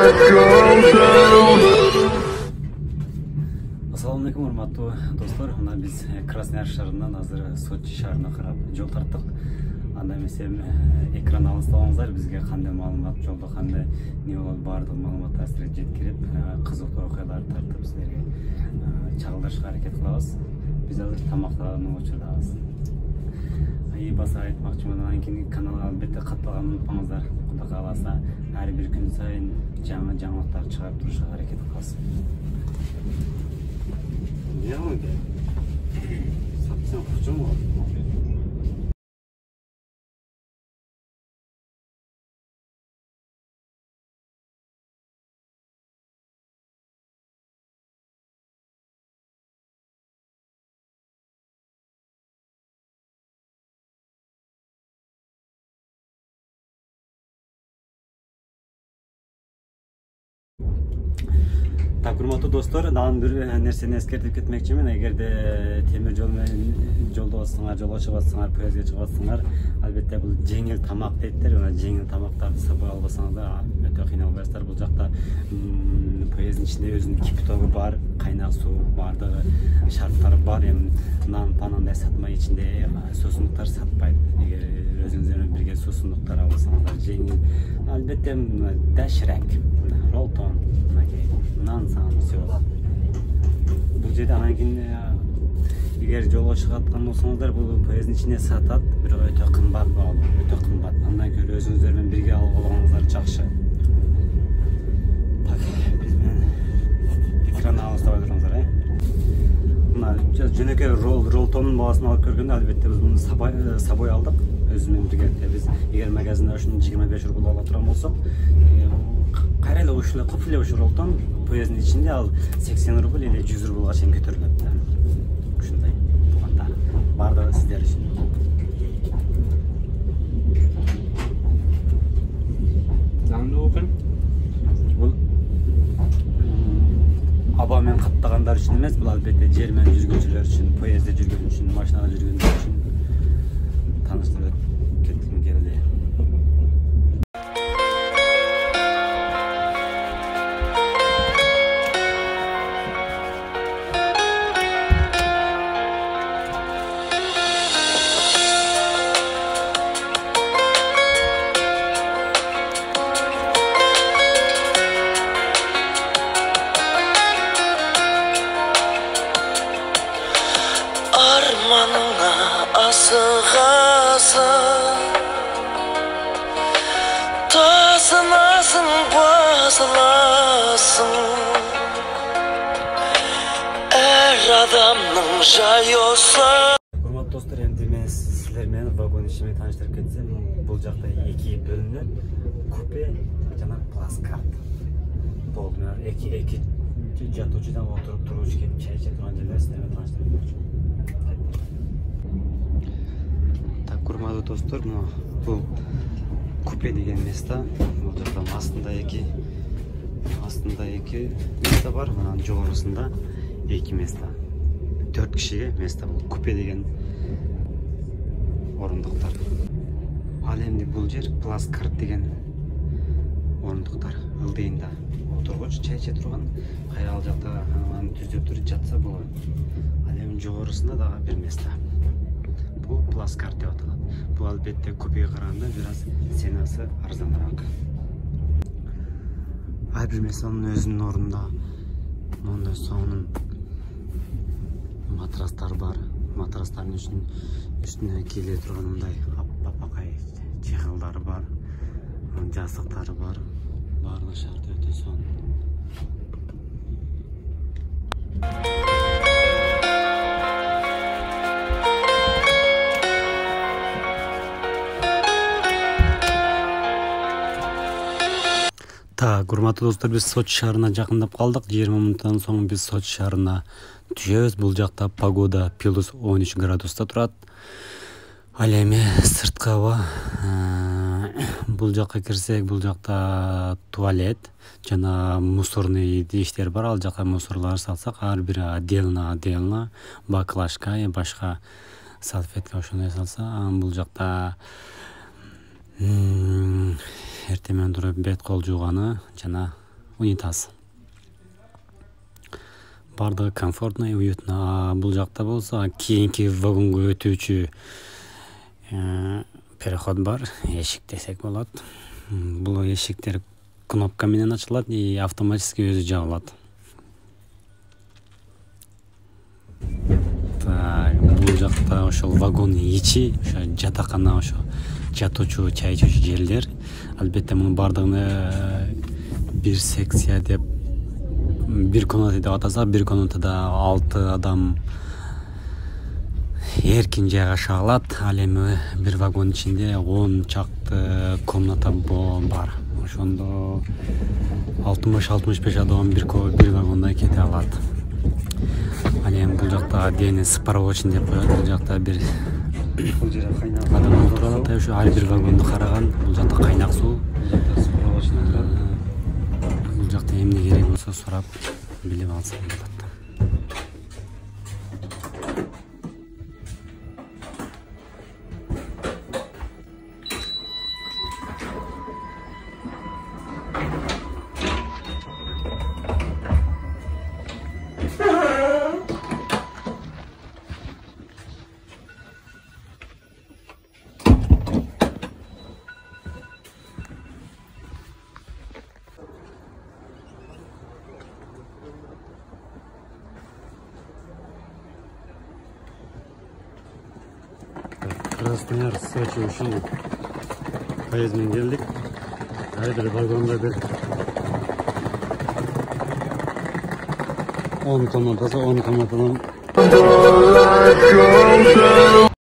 Assalamu alaikum, урматтуу достор. Мына биз Краснояр шаарынан азыр Сочи шаарына карап жол тарттык. Анда эмесем экран алыстабаңыздар, бизге кандай маалымат жолдо кандай не болот баардык маалымат азыр жеткирип, кызыктуу окуяларды тартып силерге чагылдырышка аракет кылабыз. Биз азыр тамактануу учурдабыз. Баса айтмакчымын, анан кийин каналга албетте катталганын унутпаңыздар. Кудай кааласа, ар бир күн сайын жаңы жаңылыктар чыгарып турушка аракет кылабыз. Сапсан кучум бар. Урматтуу достор, дагы бир нерсени эскертип кетмекчимин. Эгерде темир жол менен жолдо болсоңар, жолго чыгып атсаңар, поездге чыгып атсаңар, албетте бул жеңил тамак дейттер. Жеңил тамактарды сабай албасаңыздар өтө кыйналбайсыздар. Бул жакта поезддин ичинде өзүнүн кипятогу бар, кайнак суу, баардыгы шарттары бар. Эми нан, панандай сатмай, ичинде суусундуктар сатпайт. Эгер өзүңүздөр менен бирге суусундуктар алсаңыздар, жеңил, албетте даширак, ролтон, нан саам все. Бул жерде анан кийин эгер жолго чыгып аткан болсоңуздар, бул поезддин ичинде сатат, бирок өтө кымбат баалуу, өтө кымбат. Андан көрө өзүңүздөр менен бирге алып алганыңыздар жакшы. Так, биз менен экран алыстабай туруңуздар, Мына жөнөкөй ролтондун баасын алып көргөндө албетте биз муну сабой алдык. Өзү менен бирге биз эгер магазинде ушуну 25 рубль ала турган болсок, кайра эле ушул кып эле ушул ролтон поезддин ичинде ал 80 рубль или 100 рубльга чейин көтөрүлөт. Ушундай болгондо баардыгы сиздер үчүн. Заңдуу окун. Бул аба менен каттагандар үчүн эмес, бул албетте жер менен жүргүнчүлөр үчүн, поездде жүргөн үчүн, машинада жүргөндөр үчүн тааныштырып кетким келди. Armanına asığasın, tasınasın, basılasın. Er adamның жайы olsa. Урматтуу достор, эмди мен силер менен вагон ишине тааныштырып кетсем, бул жакта эки бөлүнөт, купе жана плацкарт. Болду, эки жатуучудан отуруп туруш кетип чай иче турган жерлер силер менен тааныштырып кетмекчимин. Урматтуу достор, бул купе деген место. Бул жакта астында эки место бар, анан жогорусунда эки место. 4 кишиге место бул купе деген орундуктар. Ал эмди бул жер плацкарт деген орундуктар. Ылдыйында отургуч чай иче турган, кайра ал жакта аны түзөп туруп жатса болот. Ал эми жогорусунда дагы бир место. Бул плацкарт деп аталат. Бул албетте купеге караганда бир аз ценасы арзаныраак. Ар бир месонун өзүнүн ордунда мондай сонун матрастар бар. Матрастардын үстүнө кийле турган мындай аппакай чехылдары бар. Жастыктары бар. Баардыгы шарты өтө сонун. Так, урматтуу достор, биз Сочи шаарына жакындап калдык. 20 мүнөттөн соң биз Сочи шаарына түшөбүз. Бул жакта погода плюс 13 градуста турат. Ал эми сырткы аба. Бул жакка кирсек, бул жакта туалет жана мусорный иштер бар. Ал жакка мусорлар салсак, ар бир отдельно баклажка, башка салфетка ошондой салса, бул жакта эртең менен туруп бет кол жууганы жана унитаз. Бардыгы комфортно, уютно. Бул жакта болсо кийинки вагонго өтүүчү переход бар, эшик десек болот. Бул эшиктер кнопка менен ачылат и автоматически өзү жабылат. Бул жакта ошол вагондун ичи, ошо жатакана, ошо жатуучу, чай ичүүчү жерлер. Албетте мунун бардыгын бир секция деп, бир комната деп атасак, бир комнатада 6 адам эркин жайгаша алат. Ал эми бир вагон ичинде 10 чакты комната бар. Ошондо 60-65 адам бир вагонда кете алат. Ал эми бул жакта дени справочный деп коет. Бул жакта бир адам отурат, ошо ар бир вагонду караган. Бул жакта кайнак суу. Бул жакта эмне керек болсо сурап билип алса болот. Краснояр, Сочи, Ушин. Поездмен келдик. Ар бир вагонда бир 10 комнатасы, 10 комнатадан